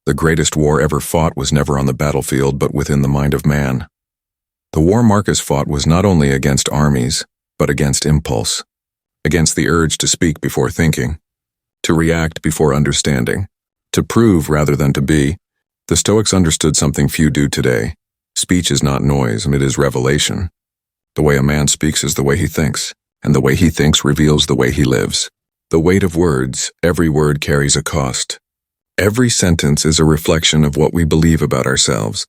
The greatest war ever fought was never on the battlefield but within the mind of man. The war Marcus fought was not only against armies, but against impulse, against the urge to speak before thinking, to react before understanding, to prove rather than to be. The Stoics understood something few do today. Speech is not noise, it is revelation. The way a man speaks is the way he thinks, and the way he thinks reveals the way he lives. The weight of words, every word carries a cost. Every sentence is a reflection of what we believe about ourselves.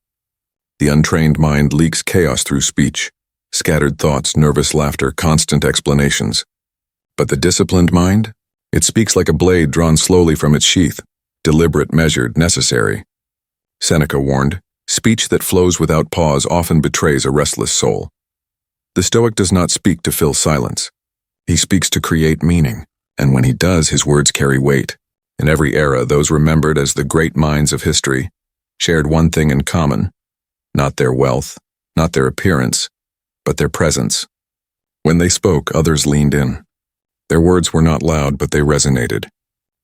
The untrained mind leaks chaos through speech, scattered thoughts, nervous laughter, constant explanations. But the disciplined mind? It speaks like a blade drawn slowly from its sheath, deliberate, measured, necessary. Seneca warned, speech that flows without pause often betrays a restless soul. The Stoic does not speak to fill silence. He speaks to create meaning, and when he does, his words carry weight. In every era, those remembered as the great minds of history shared one thing in common: not their wealth, not their appearance, but their presence. When they spoke, others leaned in. Their words were not loud, but they resonated.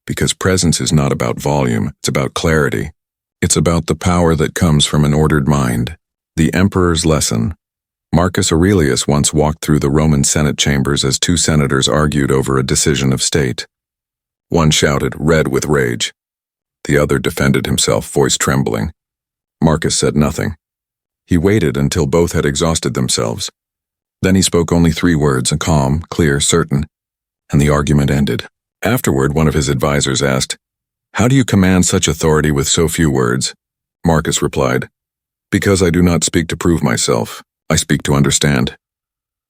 Because presence is not about volume, it's about clarity. It's about the power that comes from an ordered mind. The emperor's lesson. Marcus Aurelius once walked through the Roman Senate chambers as two senators argued over a decision of state. One shouted, red with rage. The other defended himself, voice trembling. Marcus said nothing. He waited until both had exhausted themselves. Then he spoke only 3 words, calm, clear, certain, and the argument ended. Afterward, one of his advisors asked, "How do you command such authority with so few words?" Marcus replied, "Because I do not speak to prove myself, I speak to understand."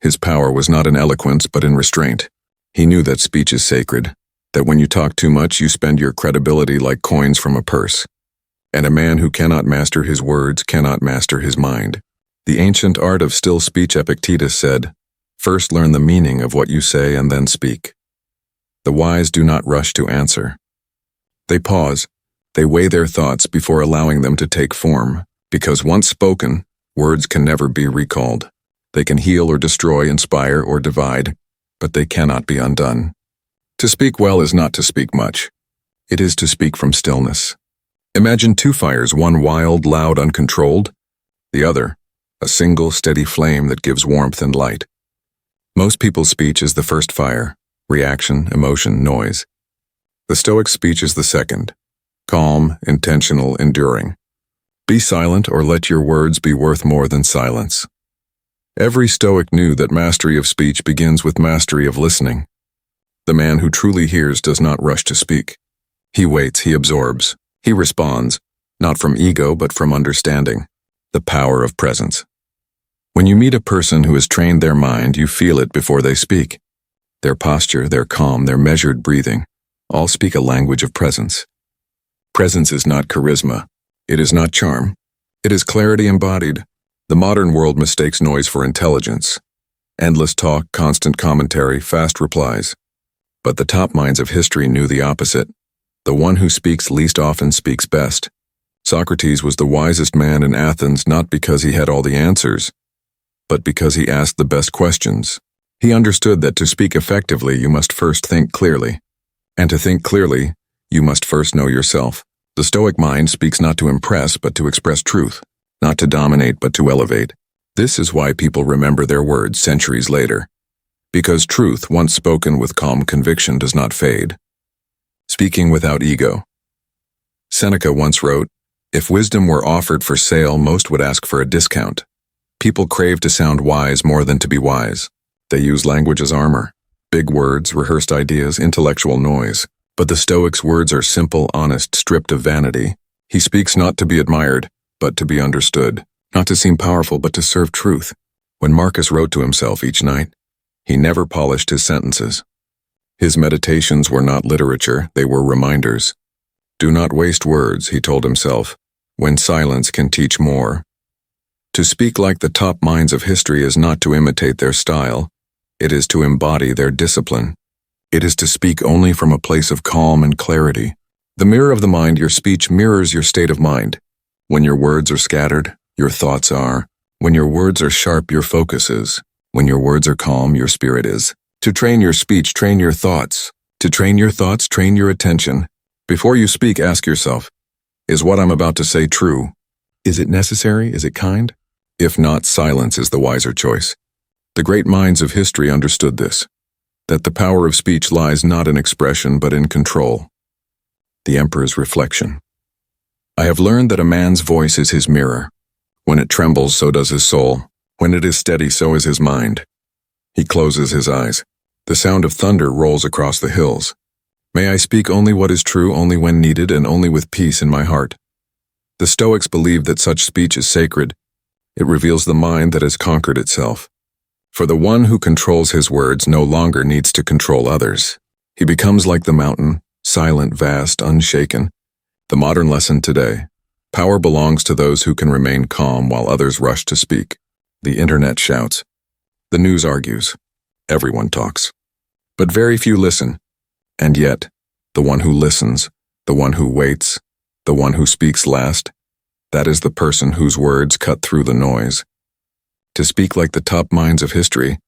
His power was not in eloquence but in restraint. He knew that speech is sacred, that when you talk too much you spend your credibility like coins from a purse. And a man who cannot master his words cannot master his mind. The ancient art of still speech Epictetus said, "First learn the meaning of what you say and then speak." The wise do not rush to answer. They pause, they weigh their thoughts before allowing them to take form, because once spoken, words can never be recalled. They can heal or destroy, inspire or divide, but they cannot be undone. To speak well is not to speak much. It is to speak from stillness. Imagine 2 fires, one wild, loud, uncontrolled, the other, a single, steady flame that gives warmth and light. Most people's speech is the first fire, reaction, emotion, noise. The Stoic speech is the second, calm, intentional, enduring. Be silent or let your words be worth more than silence. Every Stoic knew that mastery of speech begins with mastery of listening. The man who truly hears does not rush to speak. He waits, he absorbs, he responds, not from ego but from understanding, the power of presence. When you meet a person who has trained their mind, you feel it before they speak. Their posture, their calm, their measured breathing, all speak a language of presence. Presence is not charisma. It is not charm. It is clarity embodied. The modern world mistakes noise for intelligence. Endless talk, constant commentary, fast replies. But the top minds of history knew the opposite. The one who speaks least often speaks best. Socrates was the wisest man in Athens not because he had all the answers, but because he asked the best questions. He understood that to speak effectively you must first think clearly. And to think clearly, you must first know yourself. The Stoic mind speaks not to impress but to express truth, not to dominate but to elevate. This is why people remember their words centuries later. Because truth, once spoken with calm conviction, does not fade. Speaking without ego. Seneca once wrote, "If wisdom were offered for sale, most would ask for a discount." People crave to sound wise more than to be wise. They use language as armor. Big words, rehearsed ideas, intellectual noise. But the Stoic's words are simple, honest, stripped of vanity. He speaks not to be admired, but to be understood. Not to seem powerful, but to serve truth. When Marcus wrote to himself each night, he never polished his sentences. His meditations were not literature, they were reminders. Do not waste words, he told himself, when silence can teach more. To speak like the top minds of history is not to imitate their style. It is to embody their discipline. It is to speak only from a place of calm and clarity. The mirror of the mind, your speech mirrors your state of mind. When your words are scattered, your thoughts are. When your words are sharp, your focus is. When your words are calm, your spirit is. To train your speech, train your thoughts. To train your thoughts, train your attention. Before you speak, ask yourself, Is what I'm about to say true? Is it necessary? Is it kind? If not, silence is the wiser choice. The great minds of history understood this, that the power of speech lies not in expression but in control. The Emperor's reflection. I have learned that a man's voice is his mirror. When it trembles, so does his soul. When it is steady, so is his mind. He closes his eyes. The sound of thunder rolls across the hills. May I speak only what is true, only when needed, and only with peace in my heart. The Stoics believe that such speech is sacred. It reveals the mind that has conquered itself. For the one who controls his words no longer needs to control others. He becomes like the mountain, silent, vast, unshaken. The modern lesson today. Power belongs to those who can remain calm while others rush to speak. The internet shouts. The news argues. Everyone talks. But very few listen. And yet, the one who listens, the one who waits, the one who speaks last, that is the person whose words cut through the noise. To speak like the top minds of history,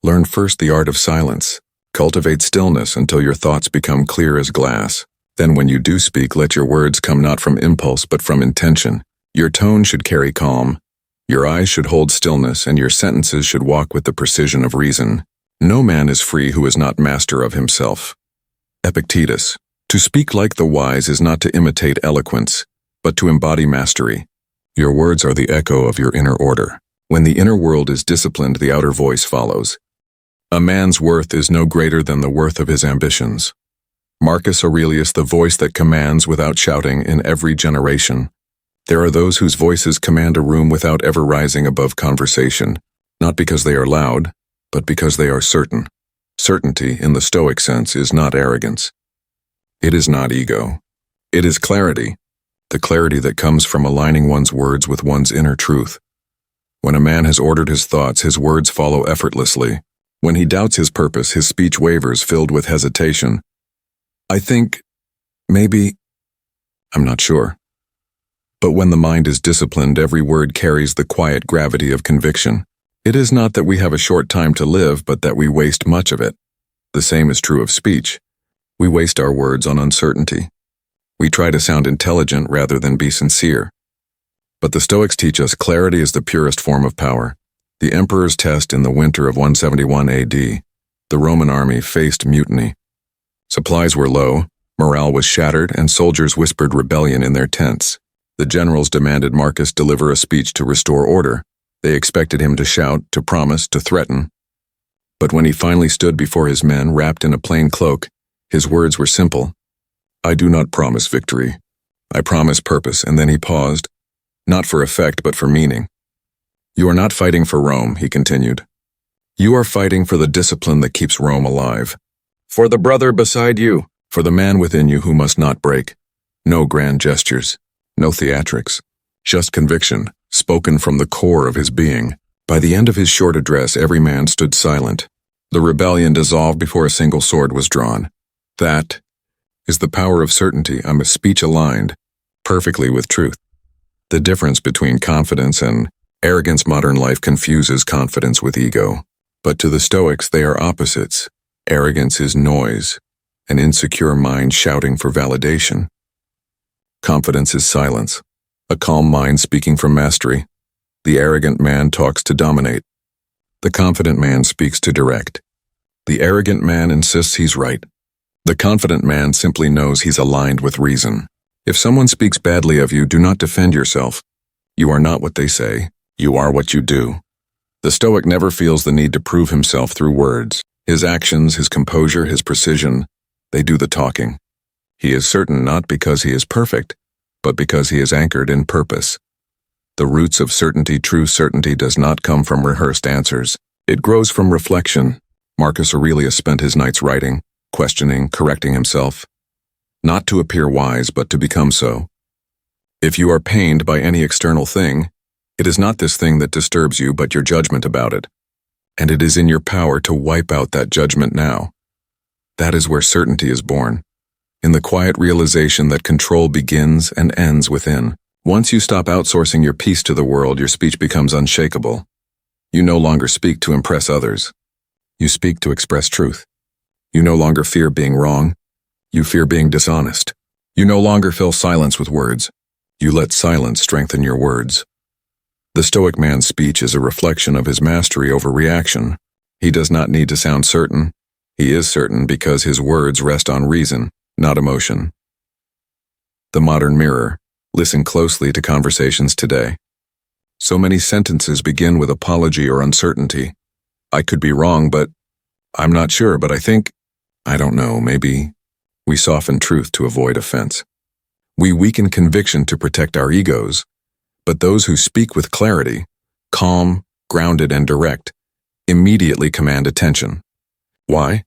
learn first the art of silence. Cultivate stillness until your thoughts become clear as glass. Then when you do speak, let your words come not from impulse but from intention. Your tone should carry calm. Your eyes should hold stillness, and your sentences should walk with the precision of reason. No man is free who is not master of himself. Epictetus. To speak like the wise is not to imitate eloquence, but to embody mastery. Your words are the echo of your inner order. When the inner world is disciplined, the outer voice follows. A man's worth is no greater than the worth of his ambitions. Marcus Aurelius, the voice that commands without shouting in every generation. There are those whose voices command a room without ever rising above conversation, not because they are loud, but because they are certain. Certainty, in the Stoic sense, is not arrogance. It is not ego. It is clarity, the clarity that comes from aligning one's words with one's inner truth. When a man has ordered his thoughts, his words follow effortlessly. When he doubts his purpose, his speech wavers, filled with hesitation. I think, maybe, I'm not sure. But when the mind is disciplined, every word carries the quiet gravity of conviction. It is not that we have a short time to live, but that we waste much of it. The same is true of speech. We waste our words on uncertainty. We try to sound intelligent rather than be sincere. But the Stoics teach us clarity is the purest form of power. The emperor's test in the winter of 171 AD. The Roman army faced mutiny. Supplies were low, morale was shattered, and soldiers whispered rebellion in their tents. The generals demanded Marcus deliver a speech to restore order. They expected him to shout, to promise, to threaten. But when he finally stood before his men, wrapped in a plain cloak, his words were simple. I do not promise victory. I promise purpose. And then he paused, not for effect but for meaning. You are not fighting for Rome, he continued. You are fighting for the discipline that keeps Rome alive. For the brother beside you, for the man within you who must not break. No grand gestures, no theatrics, just conviction, spoken from the core of his being. By the end of his short address, every man stood silent. The rebellion dissolved before a single sword was drawn. That is the power of certainty. I'm a speech aligned perfectly with truth. The difference between confidence and arrogance. Modern life confuses confidence with ego. But to the Stoics, they are opposites. Arrogance is noise, an insecure mind shouting for validation. Confidence is silence, a calm mind speaking from mastery. The arrogant man talks to dominate. The confident man speaks to direct. The arrogant man insists he's right. The confident man simply knows he's aligned with reason. If someone speaks badly of you, do not defend yourself. You are not what they say. You are what you do. The Stoic never feels the need to prove himself through words. His actions, his composure, his precision, they do the talking. He is certain not because he is perfect, but because he is anchored in purpose. The roots of certainty, true certainty, does not come from rehearsed answers. It grows from reflection. Marcus Aurelius spent his nights writing, questioning, correcting himself. Not to appear wise, but to become so. If you are pained by any external thing, it is not this thing that disturbs you, but your judgment about it. And it is in your power to wipe out that judgment now. That is where certainty is born, in the quiet realization that control begins and ends within. Once you stop outsourcing your peace to the world, your speech becomes unshakable. You no longer speak to impress others. You speak to express truth. You no longer fear being wrong. You fear being dishonest. You no longer fill silence with words. You let silence strengthen your words. The Stoic man's speech is a reflection of his mastery over reaction. He does not need to sound certain. He is certain because his words rest on reason, not emotion. The modern mirror. Listen closely to conversations today. So many sentences begin with apology or uncertainty. I could be wrong, but I'm not sure, but I think, I don't know, maybe. We soften truth to avoid offense. We weaken conviction to protect our egos. But those who speak with clarity, calm, grounded, and direct, immediately command attention. Why?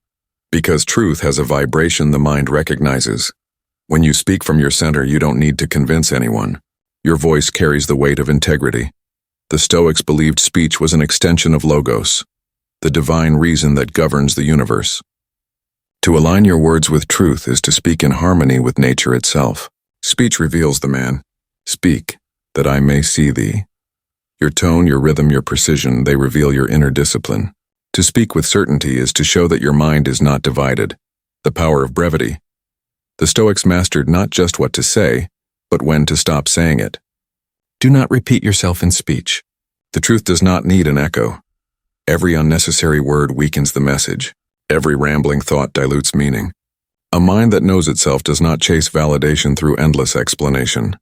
Because truth has a vibration the mind recognizes. When you speak from your center, you don't need to convince anyone. Your voice carries the weight of integrity. The Stoics believed speech was an extension of logos, the divine reason that governs the universe. To align your words with truth is to speak in harmony with nature itself. Speech reveals the man. Speak, that I may see thee. Your tone, your rhythm, your precision, they reveal your inner discipline. To speak with certainty is to show that your mind is not divided. The power of brevity. The Stoics mastered not just what to say, but when to stop saying it. Do not repeat yourself in speech. The truth does not need an echo. Every unnecessary word weakens the message. Every rambling thought dilutes meaning. A mind that knows itself does not chase validation through endless explanation.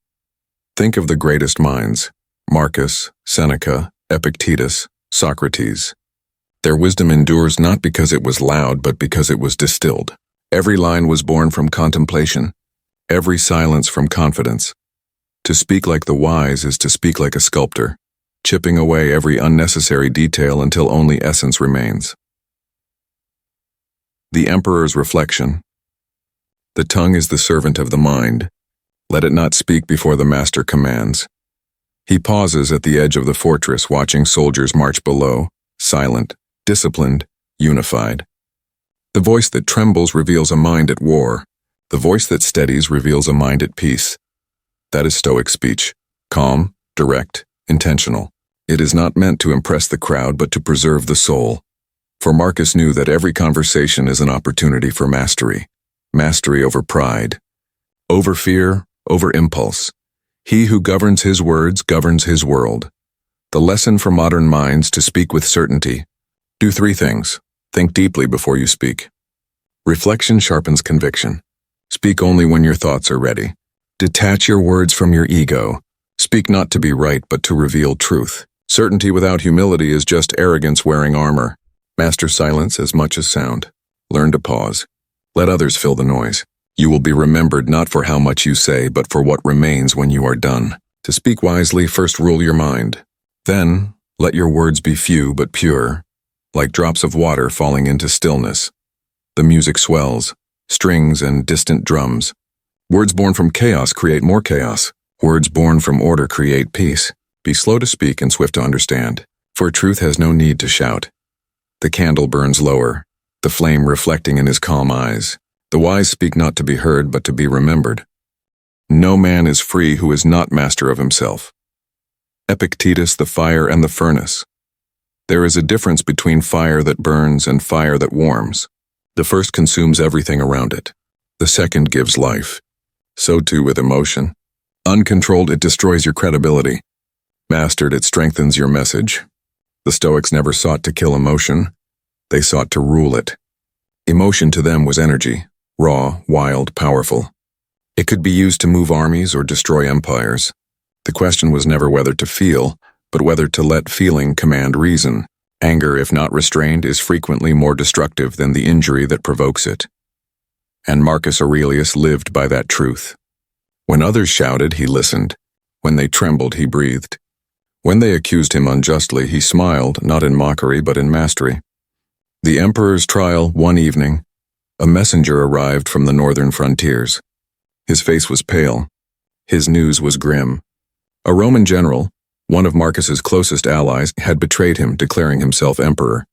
Think of the greatest minds: Marcus, Seneca, Epictetus, Socrates. Their wisdom endures not because it was loud, but because it was distilled. Every line was born from contemplation, every silence from confidence. To speak like the wise is to speak like a sculptor, chipping away every unnecessary detail until only essence remains. The Emperor's Reflection. The tongue is the servant of the mind. Let it not speak before the master commands. He pauses at the edge of the fortress, watching soldiers march below, silent, disciplined, unified. The voice that trembles reveals a mind at war. The voice that steadies reveals a mind at peace. That is Stoic speech, calm, direct, intentional. It is not meant to impress the crowd, but to preserve the soul. For Marcus knew that every conversation is an opportunity for mastery. Mastery over pride, over fear, over impulse. He who governs his words governs his world. The lesson for modern minds: to speak with certainty. Do 3 things. Think deeply before you speak. Reflection sharpens conviction. Speak only when your thoughts are ready. Detach your words from your ego. Speak not to be right, but to reveal truth. Certainty without humility is just arrogance wearing armor. Master silence as much as sound. Learn to pause. Let others fill the noise. You will be remembered not for how much you say, but for what remains when you are done. To speak wisely, first rule your mind. Then, let your words be few but pure, like drops of water falling into stillness. The music swells, strings and distant drums. Words born from chaos create more chaos. Words born from order create peace. Be slow to speak and swift to understand, for truth has no need to shout. The candle burns lower, the flame reflecting in his calm eyes. The wise speak not to be heard, but to be remembered. No man is free who is not master of himself. Epictetus, the fire and the furnace. There is a difference between fire that burns and fire that warms. The first consumes everything around it. The second gives life. So too with emotion. Uncontrolled, it destroys your credibility. Mastered, it strengthens your message. The Stoics never sought to kill emotion. They sought to rule it. Emotion to them was energy, raw, wild, powerful. It could be used to move armies or destroy empires. The question was never whether to feel, but whether to let feeling command reason. Anger, if not restrained, is frequently more destructive than the injury that provokes it. And Marcus Aurelius lived by that truth. When others shouted, he listened. When they trembled, he breathed. When they accused him unjustly, he smiled, not in mockery, but in mastery. The emperor's trial, one evening, a messenger arrived from the northern frontiers. His face was pale. His news was grim. A Roman general, one of Marcus's closest allies, had betrayed him, declaring himself emperor.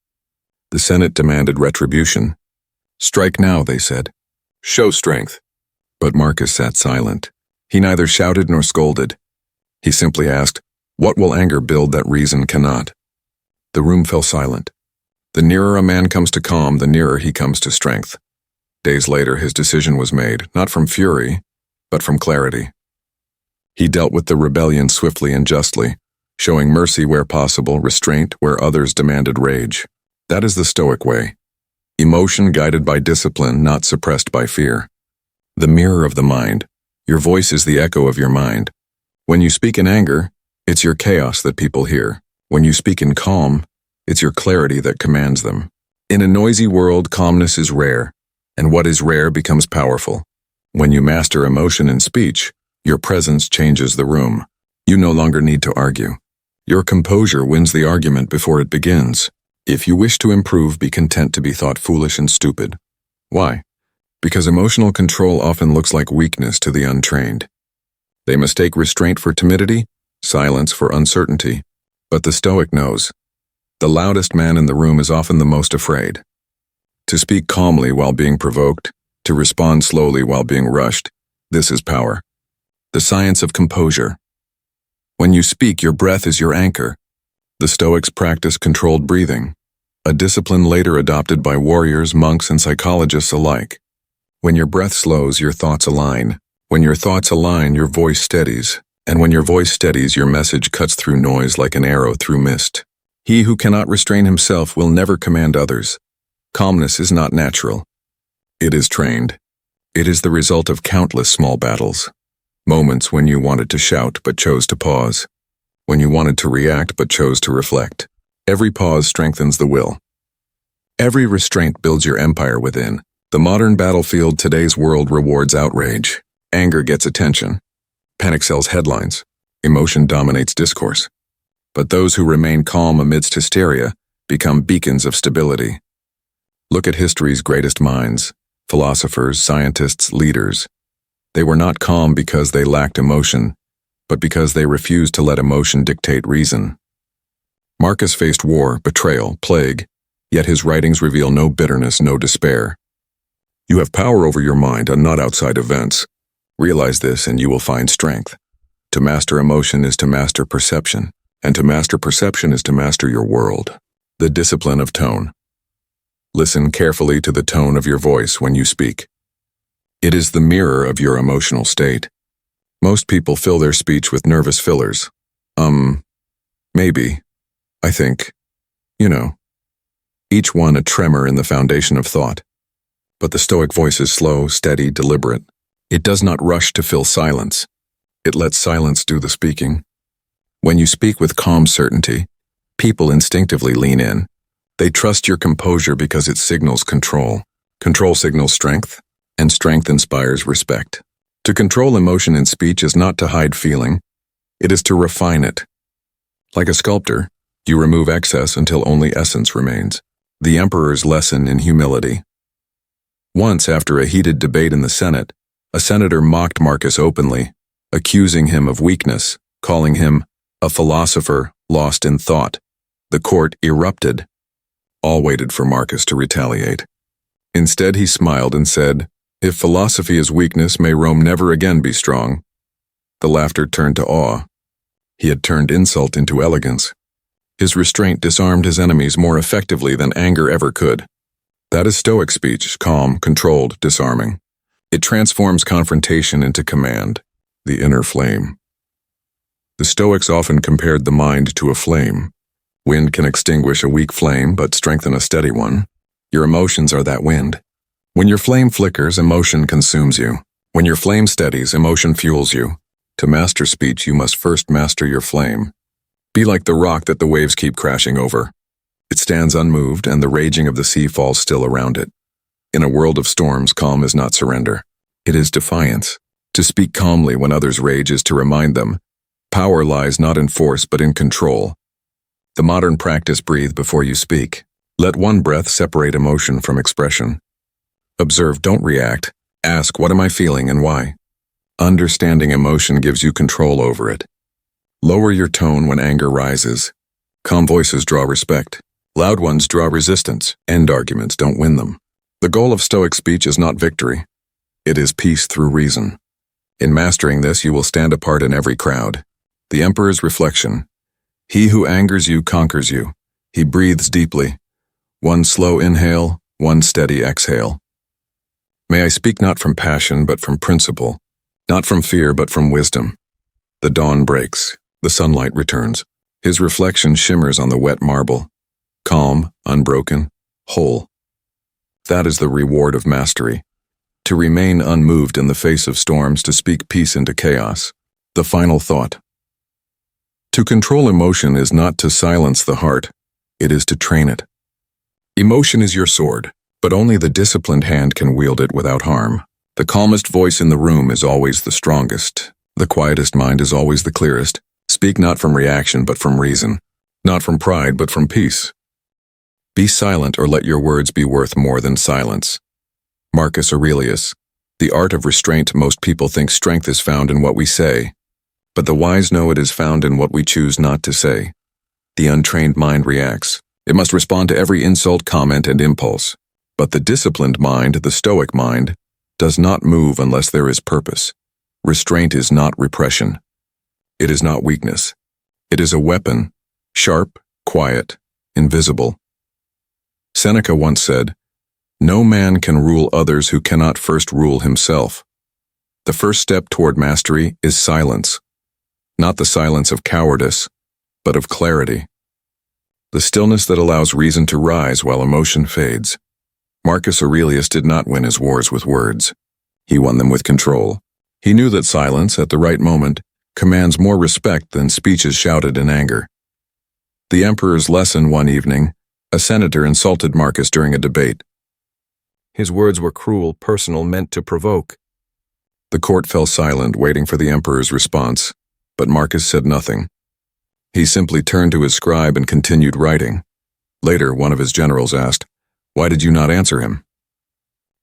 The Senate demanded retribution. Strike now, they said. Show strength. But Marcus sat silent. He neither shouted nor scolded. He simply asked, "What will anger build that reason cannot?" The room fell silent. The nearer a man comes to calm, the nearer he comes to strength. Days later, his decision was made, not from fury, but from clarity. He dealt with the rebellion swiftly and justly, showing mercy where possible, restraint where others demanded rage. That is the Stoic way. Emotion guided by discipline, not suppressed by fear. The mirror of the mind. Your voice is the echo of your mind. When you speak in anger, it's your chaos that people hear. When you speak in calm, it's your clarity that commands them. In a noisy world, calmness is rare, and what is rare becomes powerful. When you master emotion in speech, your presence changes the room. You no longer need to argue. Your composure wins the argument before it begins. If you wish to improve, be content to be thought foolish and stupid. Why? Because emotional control often looks like weakness to the untrained. They mistake restraint for timidity, silence for uncertainty. But the Stoic knows. The loudest man in the room is often the most afraid. To speak calmly while being provoked, to respond slowly while being rushed, this is power. The science of composure. When you speak, your breath is your anchor. The Stoics practice controlled breathing, a discipline later adopted by warriors, monks, and psychologists alike. When your breath slows, your thoughts align. When your thoughts align, your voice steadies. And when your voice steadies, your message cuts through noise like an arrow through mist. He who cannot restrain himself will never command others. Calmness is not natural. It is trained. It is the result of countless small battles. Moments when you wanted to shout but chose to pause. When you wanted to react but chose to reflect. Every pause strengthens the will. Every restraint builds your empire within. The modern battlefield, today's world, rewards outrage. Anger gets attention. Panic sells headlines. Emotion dominates discourse. But those who remain calm amidst hysteria become beacons of stability. Look at history's greatest minds, philosophers, scientists, leaders. They were not calm because they lacked emotion, but because they refused to let emotion dictate reason. Marcus faced war, betrayal, plague, yet his writings reveal no bitterness, no despair. You have power over your mind and not outside events. Realize this and you will find strength. To master emotion is to master perception, and to master perception is to master your world. The discipline of tone. Listen carefully to the tone of your voice when you speak. It is the mirror of your emotional state. Most people fill their speech with nervous fillers. Maybe, I think, each one a tremor in the foundation of thought. But the Stoic voice is slow, steady, deliberate. It does not rush to fill silence. It lets silence do the speaking. When you speak with calm certainty, people instinctively lean in. They trust your composure because it signals control. Control signals strength, and strength inspires respect. To control emotion in speech is not to hide feeling. It is to refine it. Like a sculptor, you remove excess until only essence remains. The emperor's lesson in humility. Once, after a heated debate in the Senate, a senator mocked Marcus openly, accusing him of weakness, calling him a philosopher lost in thought. The court erupted. All waited for Marcus to retaliate. Instead, he smiled and said, "If philosophy is weakness, may Rome never again be strong." The laughter turned to awe. He had turned insult into elegance. His restraint disarmed his enemies more effectively than anger ever could. That is Stoic speech, calm, controlled, disarming. It transforms confrontation into command, the inner flame. The Stoics often compared the mind to a flame. Wind can extinguish a weak flame but strengthen a steady one. Your emotions are that wind. When your flame flickers, emotion consumes you. When your flame steadies, emotion fuels you. To master speech, you must first master your flame. Be like the rock that the waves keep crashing over. It stands unmoved, and the raging of the sea falls still around it. In a world of storms, calm is not surrender. It is defiance. To speak calmly when others rage is to remind them, power lies not in force but in control. The modern practice: breathe before you speak. Let one breath separate emotion from expression. Observe, don't react. Ask, what am I feeling and why? Understanding emotion gives you control over it. Lower your tone when anger rises. Calm voices draw respect. Loud ones draw resistance. End arguments don't win them. The goal of Stoic speech is not victory. It is peace through reason. In mastering this, you will stand apart in every crowd. The Emperor's reflection. He who angers you conquers you. He breathes deeply. One slow inhale, one steady exhale. May I speak not from passion but from principle, not from fear but from wisdom. The dawn breaks. The sunlight returns. His reflection shimmers on the wet marble. Calm, unbroken, whole. That is the reward of mastery. To remain unmoved in the face of storms, to speak peace into chaos. The final thought. To control emotion is not to silence the heart, it is to train it. Emotion is your sword, but only the disciplined hand can wield it without harm. The calmest voice in the room is always the strongest. The quietest mind is always the clearest. Speak not from reaction but from reason, not from pride but from peace. Be silent or let your words be worth more than silence. Marcus Aurelius. The art of restraint. Most people think strength is found in what we say, but the wise know it is found in what we choose not to say. The untrained mind reacts. It must respond to every insult, comment, and impulse. But the disciplined mind, the Stoic mind, does not move unless there is purpose. Restraint is not repression. It is not weakness. It is a weapon, sharp, quiet, invisible. Seneca once said, "No man can rule others who cannot first rule himself." The first step toward mastery is silence. Not the silence of cowardice, but of clarity. The stillness that allows reason to rise while emotion fades. Marcus Aurelius did not win his wars with words. He won them with control. He knew that silence, at the right moment, commands more respect than speeches shouted in anger. The emperor's lesson one evening, a senator insulted Marcus during a debate. His words were cruel, personal, meant to provoke. The court fell silent, waiting for the emperor's response, but Marcus said nothing. He simply turned to his scribe and continued writing. Later, one of his generals asked, "Why did you not answer him?"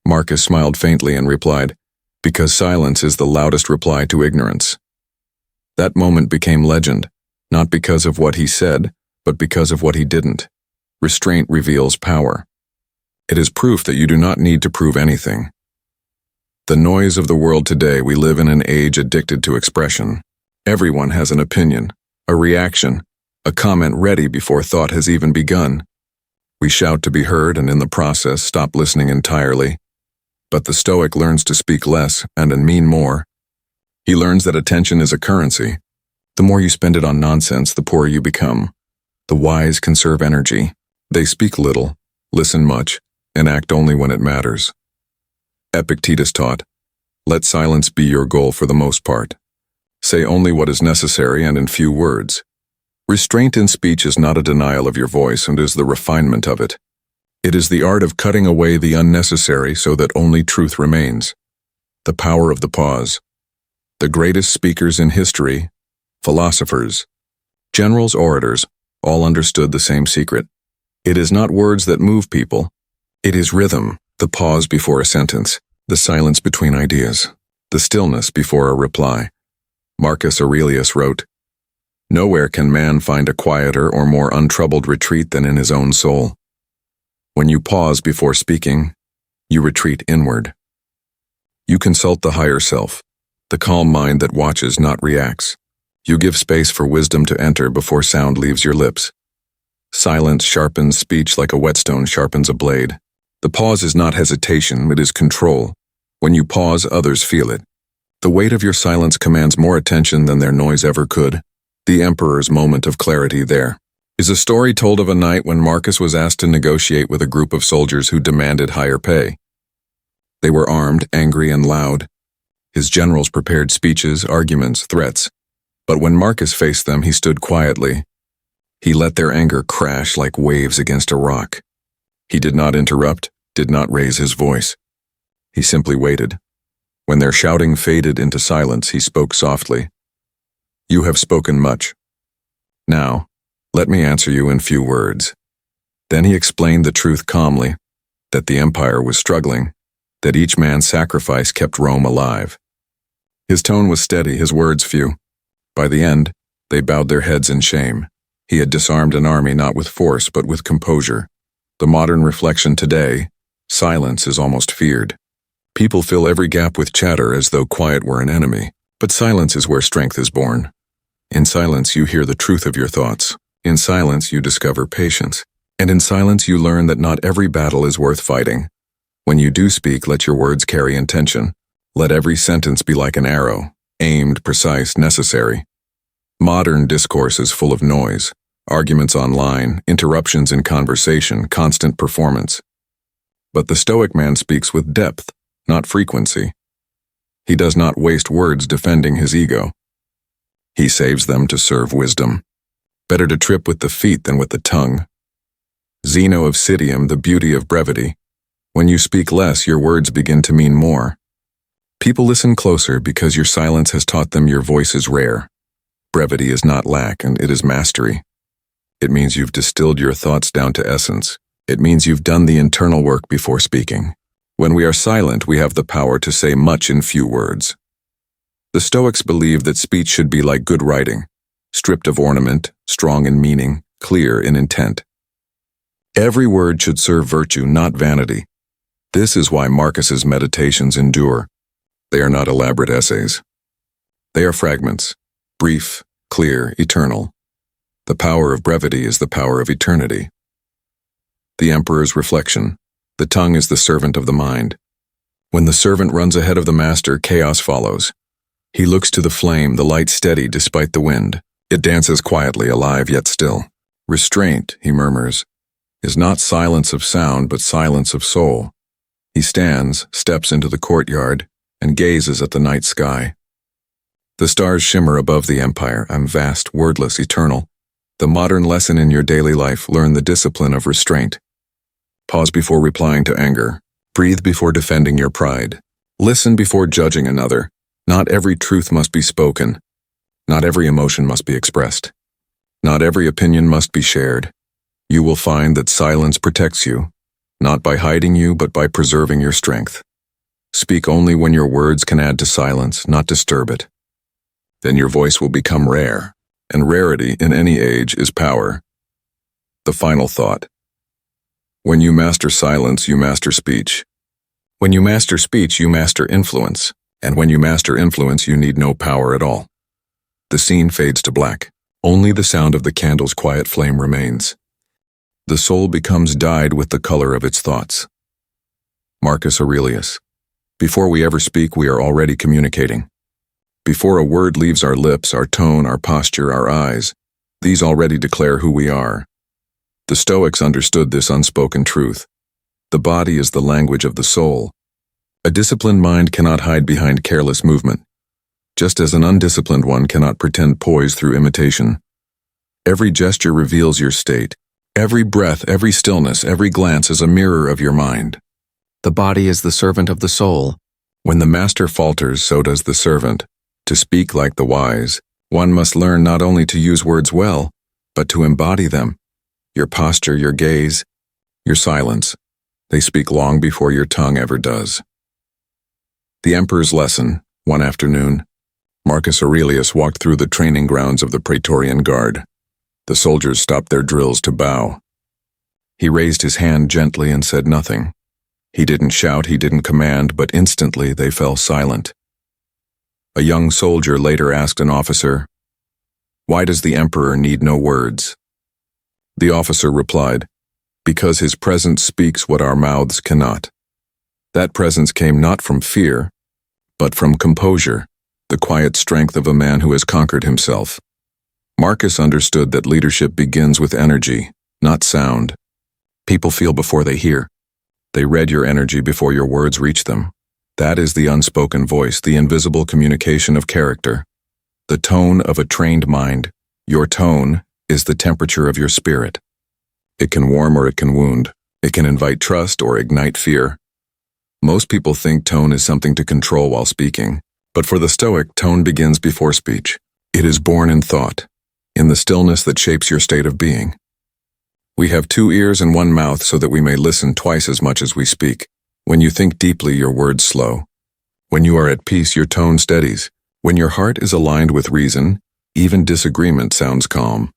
Marcus smiled faintly and replied, "Because silence is the loudest reply to ignorance." That moment became legend, not because of what he said, but because of what he didn't. Restraint reveals power. It is proof that you do not need to prove anything. The noise of the world today, we live in an age addicted to expression. Everyone has an opinion, a reaction, a comment ready before thought has even begun. We shout to be heard and in the process stop listening entirely. But the Stoic learns to speak less and mean more. He learns that attention is a currency. The more you spend it on nonsense, the poorer you become. The wise conserve energy. They speak little, listen much, and act only when it matters. Epictetus taught, "Let silence be your goal for the most part. Say only what is necessary and in few words." Restraint in speech is not a denial of your voice and is the refinement of it. It is the art of cutting away the unnecessary so that only truth remains. The power of the pause. The greatest speakers in history, philosophers, generals, orators, all understood the same secret. It is not words that move people. It is rhythm, the pause before a sentence, the silence between ideas, the stillness before a reply. Marcus Aurelius wrote, "Nowhere can man find a quieter or more untroubled retreat than in his own soul." When you pause before speaking, you retreat inward. You consult the higher self, the calm mind that watches, not reacts. You give space for wisdom to enter before sound leaves your lips. Silence sharpens speech like a whetstone sharpens a blade. The pause is not hesitation, it is control. When you pause, others feel it. The weight of your silence commands more attention than their noise ever could. The emperor's moment of clarity there is a story told of a night when Marcus was asked to negotiate with a group of soldiers who demanded higher pay. They were armed, angry, and loud. His generals prepared speeches, arguments, threats. But when Marcus faced them, he stood quietly. He let their anger crash like waves against a rock. He did not interrupt, did not raise his voice. He simply waited. When their shouting faded into silence, he spoke softly. "You have spoken much. Now, let me answer you in few words." Then he explained the truth calmly, that the empire was struggling, that each man's sacrifice kept Rome alive. His tone was steady, his words few. By the end, they bowed their heads in shame. He had disarmed an army not with force but with composure. The modern reflection today, silence is almost feared. People fill every gap with chatter as though quiet were an enemy, but silence is where strength is born. In silence you hear the truth of your thoughts. In silence you discover patience. And in silence you learn that not every battle is worth fighting. When you do speak, let your words carry intention. Let every sentence be like an arrow, aimed, precise, necessary. Modern discourse is full of noise, arguments online, interruptions in conversation, constant performance. But the Stoic man speaks with depth, not frequency. He does not waste words defending his ego. He saves them to serve wisdom. Better to trip with the feet than with the tongue. Zeno of Citium, the beauty of brevity. When you speak less, your words begin to mean more. People listen closer because your silence has taught them your voice is rare. Brevity is not lack, and it is mastery. It means you've distilled your thoughts down to essence. It means you've done the internal work before speaking. When we are silent, we have the power to say much in few words. The Stoics believe that speech should be like good writing, stripped of ornament, strong in meaning, clear in intent. Every word should serve virtue, not vanity. This is why Marcus's meditations endure. They are not elaborate essays. They are fragments, brief, clear, eternal. The power of brevity is the power of eternity. The Emperor's reflection. The tongue is the servant of the mind. When the servant runs ahead of the master, chaos follows. He looks to the flame, the light steady despite the wind. It dances quietly, alive yet still. Restraint, he murmurs, is not silence of sound, but silence of soul. He stands, steps into the courtyard, and gazes at the night sky. The stars shimmer above the empire. I'm vast, wordless, eternal. The modern lesson in your daily life: learn the discipline of restraint. Pause before replying to anger. Breathe before defending your pride. Listen before judging another. Not every truth must be spoken. Not every emotion must be expressed. Not every opinion must be shared. You will find that silence protects you, not by hiding you, but by preserving your strength. Speak only when your words can add to silence, not disturb it. Then your voice will become rare, and rarity in any age is power. The final thought. When you master silence, you master speech. When you master speech, you master influence. And when you master influence, you need no power at all. The scene fades to black. Only the sound of the candle's quiet flame remains. The soul becomes dyed with the color of its thoughts. Marcus Aurelius. Before we ever speak, we are already communicating. Before a word leaves our lips, our tone, our posture, our eyes, these already declare who we are. The Stoics understood this unspoken truth. The body is the language of the soul. A disciplined mind cannot hide behind careless movement, just as an undisciplined one cannot pretend poise through imitation. Every gesture reveals your state. Every breath, every stillness, every glance is a mirror of your mind. The body is the servant of the soul. When the master falters, so does the servant. To speak like the wise, one must learn not only to use words well, but to embody them. Your posture, your gaze, your silence, they speak long before your tongue ever does. The Emperor's lesson. One afternoon, Marcus Aurelius walked through the training grounds of the Praetorian Guard. The soldiers stopped their drills to bow. He raised his hand gently and said nothing. He didn't shout, he didn't command, but instantly they fell silent. A young soldier later asked an officer, "Why does the Emperor need no words?" The officer replied, "Because his presence speaks what our mouths cannot." That presence came not from fear, but from composure, the quiet strength of a man who has conquered himself. Marcus understood that leadership begins with energy, not sound. People feel before they hear. They read your energy before your words reach them. That is the unspoken voice, the invisible communication of character. The tone of a trained mind. Your tone is the temperature of your spirit. It can warm or it can wound. It can invite trust or ignite fear. Most people think tone is something to control while speaking, but for the Stoic, tone begins before speech. It is born in thought, in the stillness that shapes your state of being. We have 2 ears and 1 mouth so that we may listen twice as much as we speak. When you think deeply, your words slow. When you are at peace, your tone steadies. When your heart is aligned with reason, even disagreement sounds calm.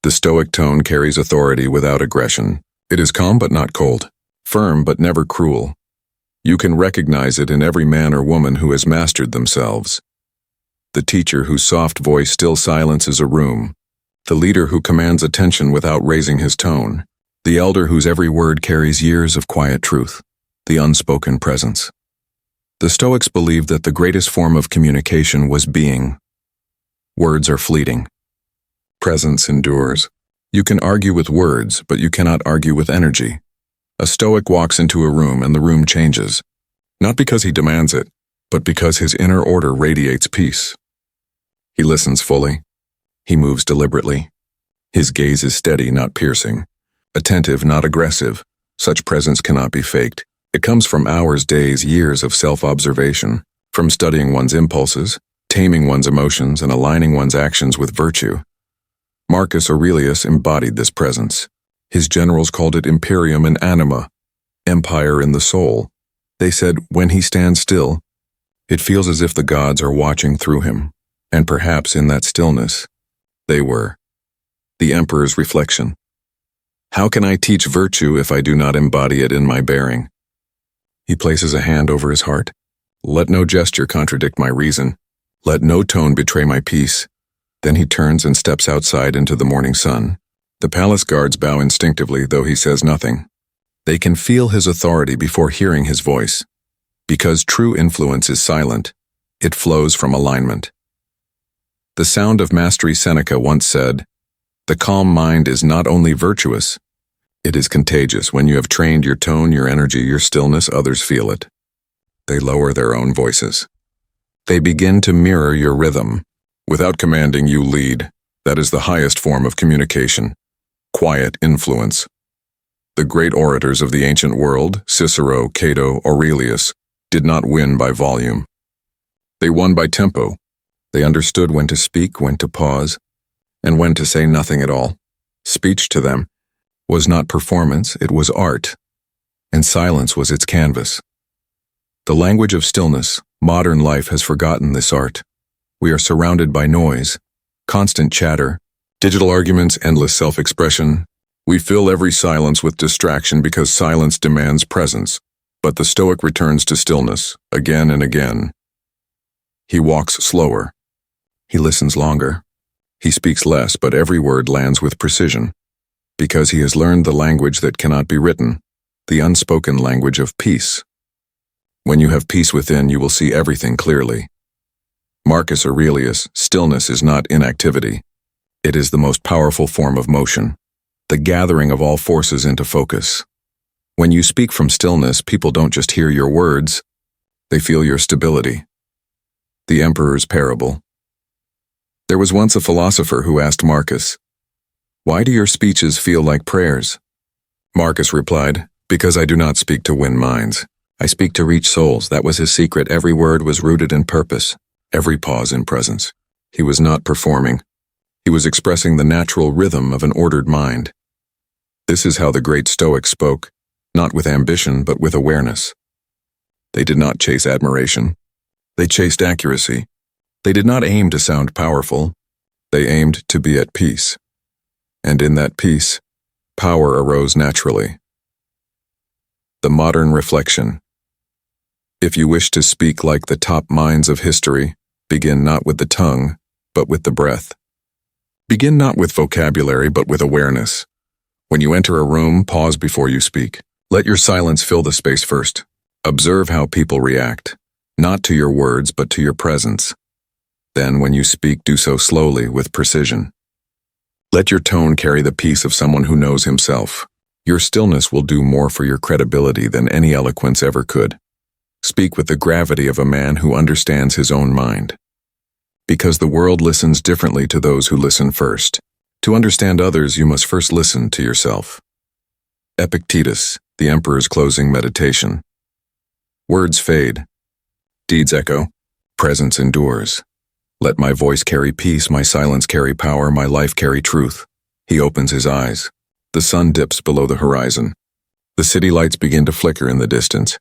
The Stoic tone carries authority without aggression. It is calm but not cold, firm but never cruel. You can recognize it in every man or woman who has mastered themselves. The teacher whose soft voice still silences a room. The leader who commands attention without raising his tone. The elder whose every word carries years of quiet truth. The unspoken presence. The Stoics believed that the greatest form of communication was being. Words are fleeting. Presence endures. You can argue with words, but you cannot argue with energy. A Stoic walks into a room and the room changes. Not because he demands it, but because his inner order radiates peace. He listens fully. He moves deliberately. His gaze is steady, not piercing. Attentive, not aggressive. Such presence cannot be faked. It comes from hours, days, years of self-observation, from studying one's impulses, taming one's emotions, and aligning one's actions with virtue. Marcus Aurelius embodied this presence. His generals called it imperium in anima, empire in the soul. They said, when he stands still, it feels as if the gods are watching through him, and perhaps in that stillness, they were. The emperor's reflection. How can I teach virtue if I do not embody it in my bearing? He places a hand over his heart. Let no gesture contradict my reason. Let no tone betray my peace. Then he turns and steps outside into the morning sun. The palace guards bow instinctively, though he says nothing. They can feel his authority before hearing his voice. Because true influence is silent, it flows from alignment. The sound of mastery Seneca once said, "The calm mind is not only virtuous, it is contagious. When you have trained your tone, your energy, your stillness, others feel it. They lower their own voices. They begin to mirror your rhythm. Without commanding, you lead. That is the highest form of communication. Quiet influence. The great orators of the ancient world, Cicero, Cato, Aurelius, did not win by volume. They won by tempo. They understood when to speak, when to pause, and when to say nothing at all. Speech to them was not performance, it was art, and silence was its canvas. The language of stillness, modern life has forgotten this art. We are surrounded by noise, constant chatter, digital arguments, endless self-expression. We fill every silence with distraction because silence demands presence. But the Stoic returns to stillness, again and again. He walks slower. He listens longer. He speaks less, but every word lands with precision. Because he has learned the language that cannot be written, the unspoken language of peace. When you have peace within, you will see everything clearly. Marcus Aurelius, stillness is not inactivity. It is the most powerful form of motion, the gathering of all forces into focus. When you speak from stillness, people don't just hear your words, they feel your stability. The Emperor's Parable. There was once a philosopher who asked Marcus, "Why do your speeches feel like prayers?" Marcus replied, "Because I do not speak to win minds. I speak to reach souls." That was his secret. Every word was rooted in purpose, every pause in presence. He was not performing. He was expressing the natural rhythm of an ordered mind. This is how the great Stoics spoke, not with ambition but with awareness. They did not chase admiration. They chased accuracy. They did not aim to sound powerful. They aimed to be at peace. And in that peace, power arose naturally. The modern reflection. If you wish to speak like the top minds of history, begin not with the tongue, but with the breath. Begin not with vocabulary, but with awareness. When you enter a room, pause before you speak. Let your silence fill the space first. Observe how people react, not to your words, but to your presence. Then, when you speak, do so slowly, with precision. Let your tone carry the peace of someone who knows himself. Your stillness will do more for your credibility than any eloquence ever could. Speak with the gravity of a man who understands his own mind. Because the world listens differently to those who listen first. To understand others, you must first listen to yourself. Epictetus, the Emperor's Closing Meditation. Words fade. Deeds echo. Presence endures. Let my voice carry peace, my silence carry power, my life carry truth. He opens his eyes. The sun dips below the horizon. The city lights begin to flicker in the distance.